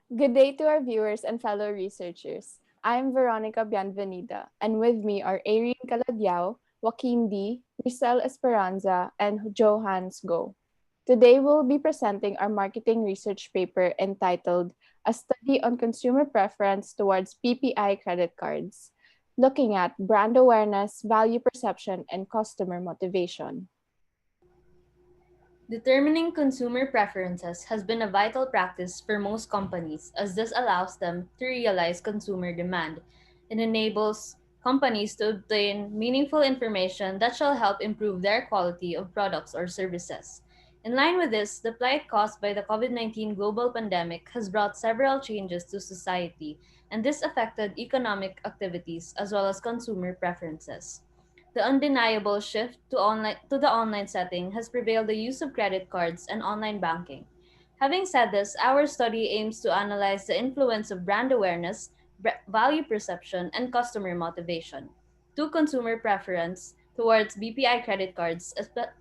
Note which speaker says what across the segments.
Speaker 1: Good day to our viewers and fellow researchers. I'm Veronica Bienvenida, and with me are Aireen Caladio, Joaquin D, Ricelle Esperanza, and Johannes Go. Today we'll be presenting our marketing research paper entitled A Study on Consumer Preference Towards BPI Credit Cards, looking at brand awareness, value perception, and customer motivation.
Speaker 2: Determining consumer preferences has been a vital practice for most companies as this allows them to realize consumer demand. It enables companies to obtain meaningful information that shall help improve their quality of products or services. In line with this, the plight caused by the COVID-19 global pandemic has brought several changes to society, and this affected economic activities as well as consumer preferences. The undeniable shift to the online setting has prevailed the use of credit cards and online banking. Having said this, our study aims to analyze the influence of brand awareness, value perception, and customer motivation to consumer preference towards BPI credit cards,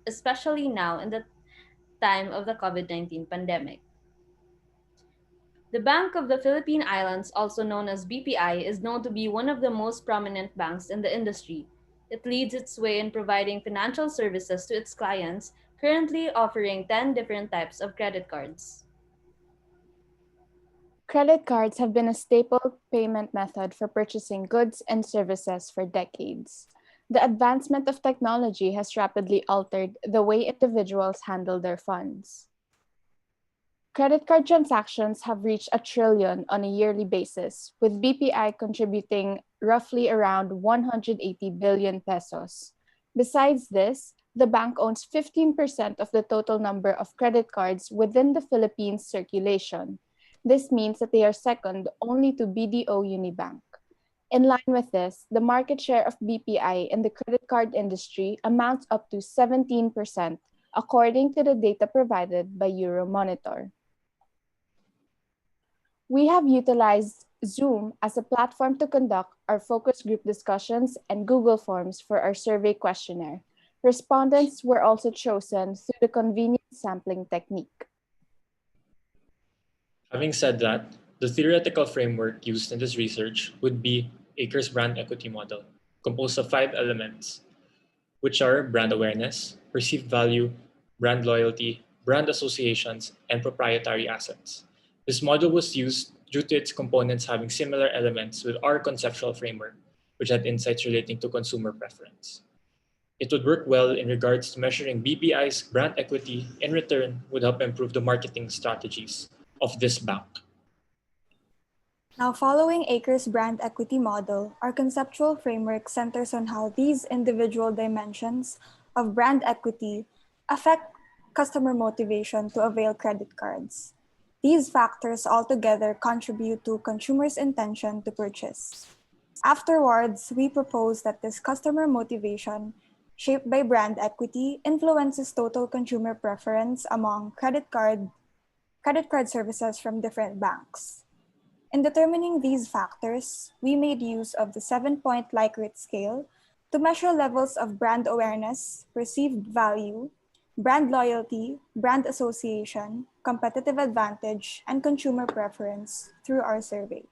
Speaker 2: especially now in the time of the COVID-19 pandemic. The Bank of the Philippine Islands, also known as BPI, is known to be one of the most prominent banks in the industry. It leads its way in providing financial services to its clients, currently offering 10 different types of credit cards.
Speaker 1: Credit cards have been a staple payment method for purchasing goods and services for decades. The advancement of technology has rapidly altered the way individuals handle their funds. Credit card transactions have reached a trillion on a yearly basis, with BPI contributing roughly around 180 billion pesos. Besides this, the bank owns 15% of the total number of credit cards within the Philippines circulation. This means that they are second only to BDO Unibank. In line with this, the market share of BPI in the credit card industry amounts up to 17%, according to the data provided by Euromonitor. We have utilized Zoom as a platform to conduct our focus group discussions and Google Forms for our survey questionnaire. Respondents were also chosen through the convenient sampling technique.
Speaker 3: Having said that, the theoretical framework used in this research would be Acre's brand equity model, composed of 5 elements, which are brand awareness, perceived value, brand loyalty, brand associations, and proprietary assets. This model was used due to its components having similar elements with our conceptual framework, which had insights relating to consumer preference. It would work well in regards to measuring BPI's brand equity. In return, would help improve the marketing strategies of this bank.
Speaker 4: Now, following Acre's brand equity model, our conceptual framework centers on how these individual dimensions of brand equity affect customer motivation to avail credit cards. These factors altogether contribute to consumers' intention to purchase. Afterwards, we propose that this customer motivation, shaped by brand equity, influences total consumer preference among credit card services from different banks. In determining these factors, we made use of the 7-point Likert scale to measure levels of brand awareness, perceived value, brand loyalty, brand association, competitive advantage, and consumer preference through our survey.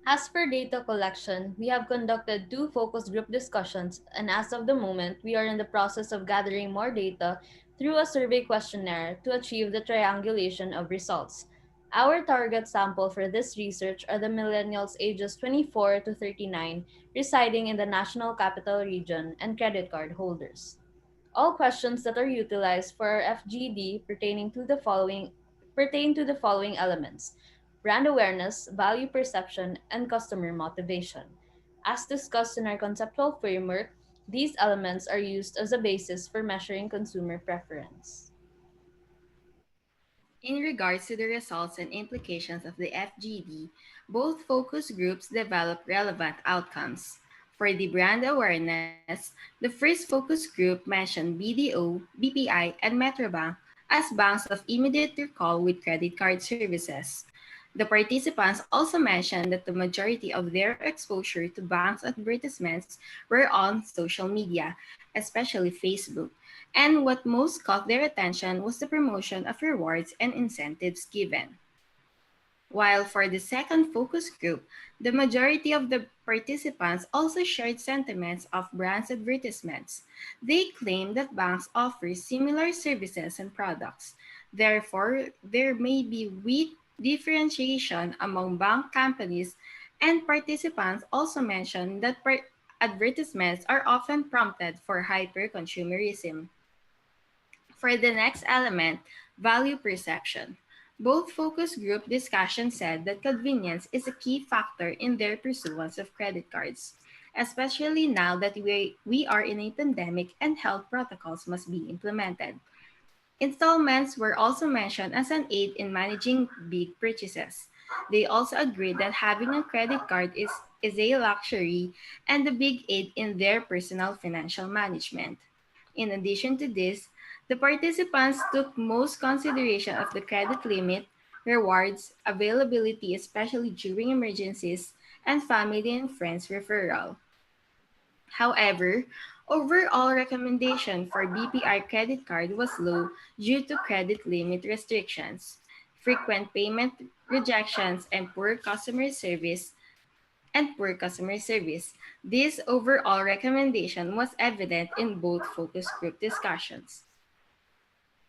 Speaker 2: As for data collection, we have conducted 2 focus group discussions, and as of the moment, we are in the process of gathering more data through a survey questionnaire to achieve the triangulation of results. Our target sample for this research are the millennials ages 24 to 39 residing in the National Capital Region and credit card holders. All questions that are utilized for our FGD pertain to the following elements: brand awareness, value perception, and customer motivation. As discussed in our conceptual framework, these elements are used as a basis for measuring consumer preference.
Speaker 5: In regards to the results and implications of the FGD, both focus groups developed relevant outcomes. For the brand awareness, the first focus group mentioned BDO, BPI, and Metrobank as banks of immediate recall with credit card services. The participants also mentioned that the majority of their exposure to banks' advertisements were on social media, especially Facebook, and what most caught their attention was the promotion of rewards and incentives given. While for the second focus group, the majority of the participants also shared sentiments of brands advertisements. They claim that banks offer similar services and products. Therefore, there may be weak differentiation among bank companies, and participants also mentioned that advertisements are often prompted for hyper-consumerism. For the next element, value perception. Both focus group discussions said that convenience is a key factor in their pursuance of credit cards, especially now that we are in a pandemic and health protocols must be implemented. Installments were also mentioned as an aid in managing big purchases. They also agreed that having a credit card is a luxury and a big aid in their personal financial management. In addition to this, the participants took most consideration of the credit limit, rewards, availability, especially during emergencies, and family and friends referral. However, overall recommendation for BPI credit card was low due to credit limit restrictions, frequent payment rejections, and poor customer service. This overall recommendation was evident in both focus group discussions.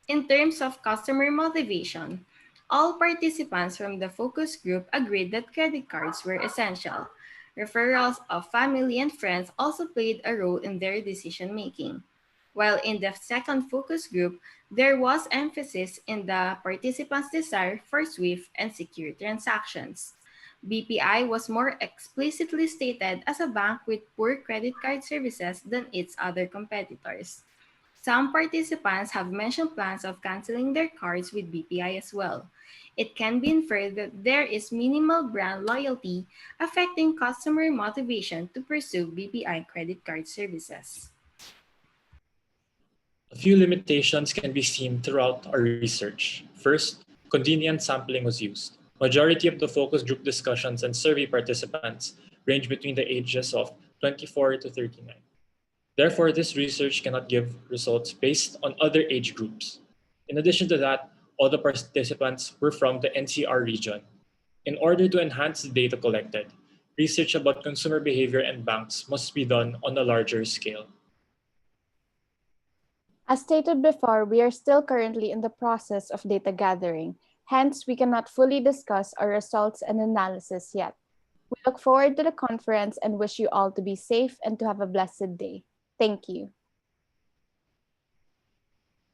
Speaker 5: In terms of customer motivation, all participants from the focus group agreed that credit cards were essential. Referrals of family and friends also played a role in their decision making. While in the second focus group, there was emphasis in the participants' desire for swift and secure transactions. BPI was more explicitly stated as a bank with poor credit card services than its other competitors. Some participants have mentioned plans of canceling their cards with BPI as well. It can be inferred that there is minimal brand loyalty affecting customer motivation to pursue BPI credit card services.
Speaker 3: A few limitations can be seen throughout our research. First, convenient sampling was used. Majority of the focus group discussions and survey participants range between the ages of 24 to 39. Therefore, this research cannot give results based on other age groups. In addition to that, all the participants were from the NCR region. In order to enhance the data collected, research about consumer behavior and banks must be done on a larger scale.
Speaker 1: As stated before, we are still currently in the process of data gathering. Hence, we cannot fully discuss our results and analysis yet. We look forward to the conference and wish you all to be safe and to have a blessed day. Thank you.